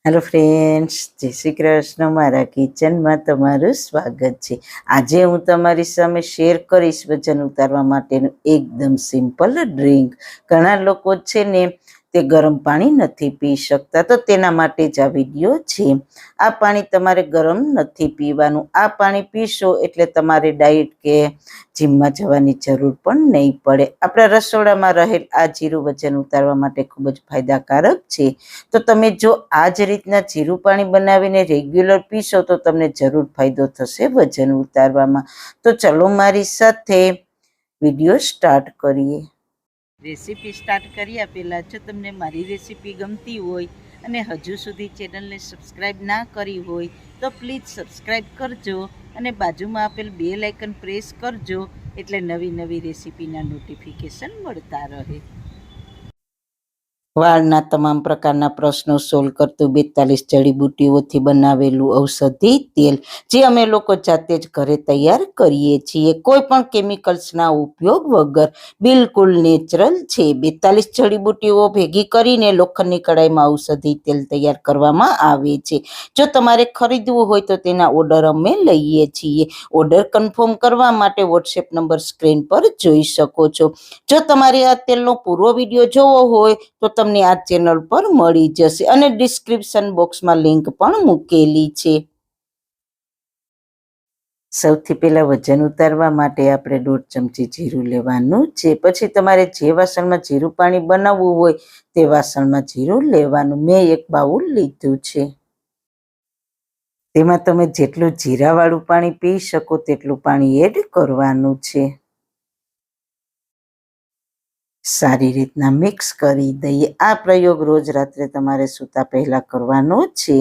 Hello friends, જય શ્રી કૃષ્ણ. મારા કિચનમાં તમારું સ્વાગત છે. આજે હું તમારી સામે શેર કરીશ વજન ઉતારવા માટેનું એકદમ સિમ્પલ ડ્રિંક. ઘણા લોકો છે ને તે ગરમ પાણી નથી પી શકતા, તો તેના માટે જ આ વિડીયો છે. આ પાણી તમારે ગરમ નથી પીવાનું. આ પાણી પીશો એટલે તમારે ડાયટ કે જીમમાં જવાની જરૂર પણ નહીં પડે. આપણા રસોડામાં રહેલ આ જીરું વજન ઉતારવા માટે ખૂબ જ ફાયદાકારક છે. તો તમે જો આ જ રીતના જીરું પાણી બનાવીને રેગ્યુલર પીશો તો તમને જરૂર ફાયદો થશે વજન ઉતારવામાં. તો ચલો મારી સાથે વિડીયો સ્ટાર્ટ કરીએ. રેસીપી સ્ટાર્ટ કર્યા પહેલાં જો તમને મારી રેસીપી ગમતી હોય અને હજુ સુધી ચેનલને સબસ્ક્રાઈબ ના કરી હોય તો પ્લીઝ સબસ્ક્રાઈબ કરજો અને બાજુમાં આપેલ બેલ આઇકન પ્રેસ કરજો, એટલે નવી નવી રેસીપીના નોટિફિકેશન મળતા રહે. વાળના તમામ પ્રકારના પ્રશ્નો સોલ્વ કરતું 42 જડીબુટ્ટીઓથી બનાવેલું ઔષધિ તેલ, જે અમે લોકો જાતે જ ઘરે તૈયાર કરીએ છીએ, કોઈ પણ કેમિકલ્સના ઉપયોગ વગર, બિલકુલ નેચરલ છે. 42 જડીબુટ્ટીઓ ભેગી કરીને લોખંડની કડાઈમાં ઔષધિ તેલ તૈયાર કરવામાં આવે છે. જો તમારે ખરીદવું હોય તો તેના ઓર્ડર અમે લઈએ છીએ. ઓર્ડર કન્ફર્મ કરવા માટે વોટ્સએપ નંબર સ્ક્રીન પર જોઈ શકો છો. જો તમારે આ તેલનો પૂરો વિડીયો જોવો હોય તો તમને આ ચેનલ પર મળી જશે અને ડિસ્ક્રિપ્શન બોક્સમાં લિંક પણ મૂકેલી છે. સૌથી પહેલા વજન ઉતારવા માટે આપણે 1.5 ચમચી જીરું લેવાનું છે. પછી તમારે જે વાસણમાં જીરું પાણી બનાવવું હોય તે વાસણમાં જીરું લેવાનું. મેં એક બાઉલ લીધું છે. તેમાં તમે જેટલું જીરાવાળું પાણી પી શકો તેટલું પાણી એડ કરવાનું છે. સારી રીતના મિક્સ કરી દઈએ. આ પ્રયોગ રોજ રાત્રે તમારે સૂતા પહેલા કરવાનો છે.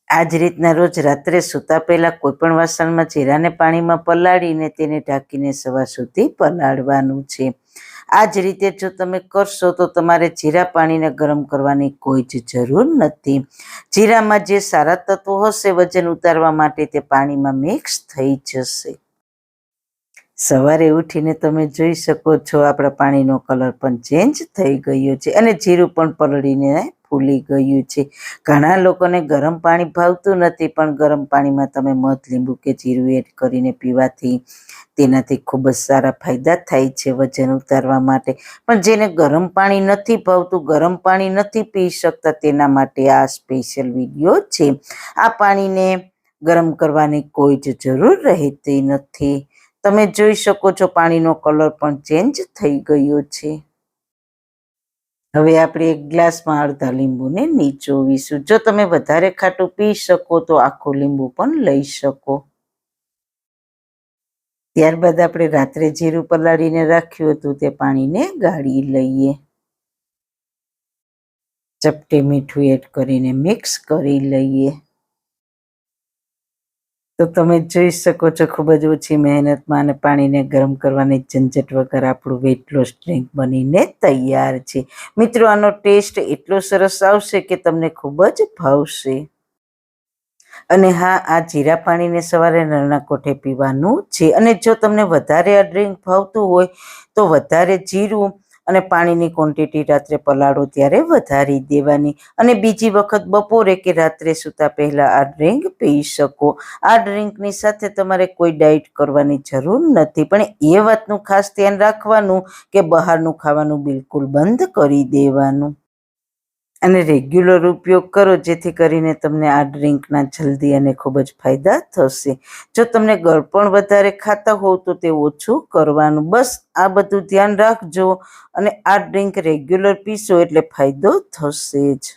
આ જ રીતના રોજ રાત્રે સૂતા પહેલા કોઈ પણ વાસણમાં જીરાને પાણીમાં પલાળીને તેને ઢાંકીને સવાર સુધી પલાળવાનું છે. આ જ રીતે જો તમે કરશો તો તમારે જીરા પાણીને ગરમ કરવાની કોઈ જ જરૂર નથી. જીરામાં જે સારા તત્વો હશે વજન ઉતારવા માટે તે પાણીમાં મિક્સ થઈ જશે. સવારે ઉઠીને તમે જોઈ શકો છો આપણા પાણીનો કલર પણ ચેન્જ થઈ ગયો છે અને જીરું પણ પલળીને ફૂલી ગયું છે. ઘણા લોકોને ગરમ પાણી ભાવતું નથી, પણ ગરમ પાણીમાં તમે મધ, લીંબુ કે જીરું એડ કરીને પીવાથી તેનાથી ખૂબ જ સારા ફાયદા થાય છે વજન ઉતારવા માટે. પણ જેને ગરમ પાણી નથી ભાવતું, ગરમ પાણી નથી પી શકતા, તેના માટે આ સ્પેશિયલ વિડીયો છે. આ પાણીને ગરમ કરવાની કોઈ જ જરૂર રહેતી નથી. તમે જોઈ શકો છો પાણીનો કલર પણ ચેન્જ થઈ ગયો છે. હવે આપણે એક ગ્લાસમાં અડધા લીંબુને નીચોવીશું. જો તમે વધારે ખાટું પી શકો તો આખું લીંબુ પણ લઈ શકો. ત્યારબાદ આપણે રાત્રે જીરું પલાળીને રાખ્યું હતું તે પાણીને ગાળી લઈએ. ચપટી મીઠું એડ કરીને મિક્સ કરી લઈએ. તો તમે જોઈ શકો છો ખૂબ જ ઓછી મહેનતમાં અને પાણીને ગરમ કરવાની ઝંઝટ વગર આપણું વેઇટ લોસ ડ્રિંક બનીને તૈયાર છે. મિત્રો, આનો ટેસ્ટ એટલો સરસ આવશે કે તમને ખૂબ જ ભાવશે. અને હા, આ જીરા પાણીને સવારે નરણા કોઠે પીવાનું છે. અને જો તમને વધારે આ ડ્રિંક ભાવતું હોય તો વધારે જીરું અને પાણીની ક્વોન્ટિટી રાત્રે પલાળો ત્યારે વધારી દેવાની અને બીજી વખત બપોરે કે રાત્રે સૂતા પહેલા આ ડ્રિંક પી શકો. આ ડ્રિંકની સાથે તમારે કોઈ ડાયટ કરવાની જરૂર નથી, પણ એ વાતનું ખાસ ધ્યાન રાખવાનું કે બહારનું ખાવાનું બિલકુલ બંધ કરી દેવાનું અને રેગ્યુલર ઉપયોગ કરો, જેથી કરીને તમને આ ડ્રિંકના જલ્દી અને ખૂબ જ ફાયદા થશે. જો તમને ગળપણ વધારે ખાતા હોવ તો તે ઓછું કરવાનું. બસ આ બધું ધ્યાન રાખજો અને આ ડ્રિંક રેગ્યુલર પીશો એટલે ફાયદો થશે જ.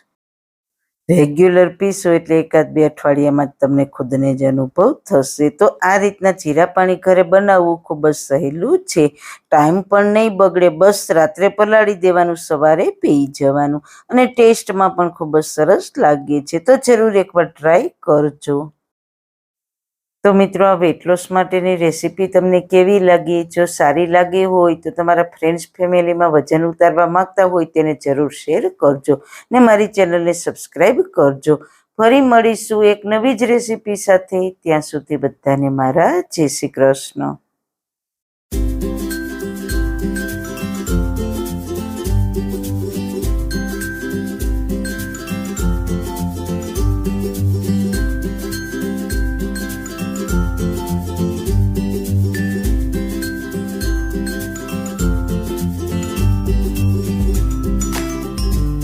રેગ્યુલર પીશો એટલે 1-2 અઠવાડિયામાં જ તમને ખુદને જ અનુભવ થશે. તો આ રીતના જીરા પાણી ઘરે બનાવવું ખૂબ જ સહેલું છે. ટાઈમ પણ નહીં બગડે. બસ રાત્રે પલાળી દેવાનું, સવારે પી જવાનું અને ટેસ્ટમાં પણ ખૂબ જ સરસ લાગે છે. તો જરૂર એકવાર ટ્રાય કરજો. તો મિત્રો, આ વેટ લોસ માટેની રેસીપી તમને કેવી લાગી? જો સારી લાગી હોય તો તમારા ફ્રેન્ડ્સ ફેમિલીમાં વજન ઉતારવા માંગતા હોય તેને જરૂર શેર કરજો ને મારી ચેનલને સબસ્ક્રાઈબ કરજો. ફરી મળીશું એક નવી જ રેસીપી સાથે. ત્યાં સુધી બધાને મારા જય શ્રી કૃષ્ણ.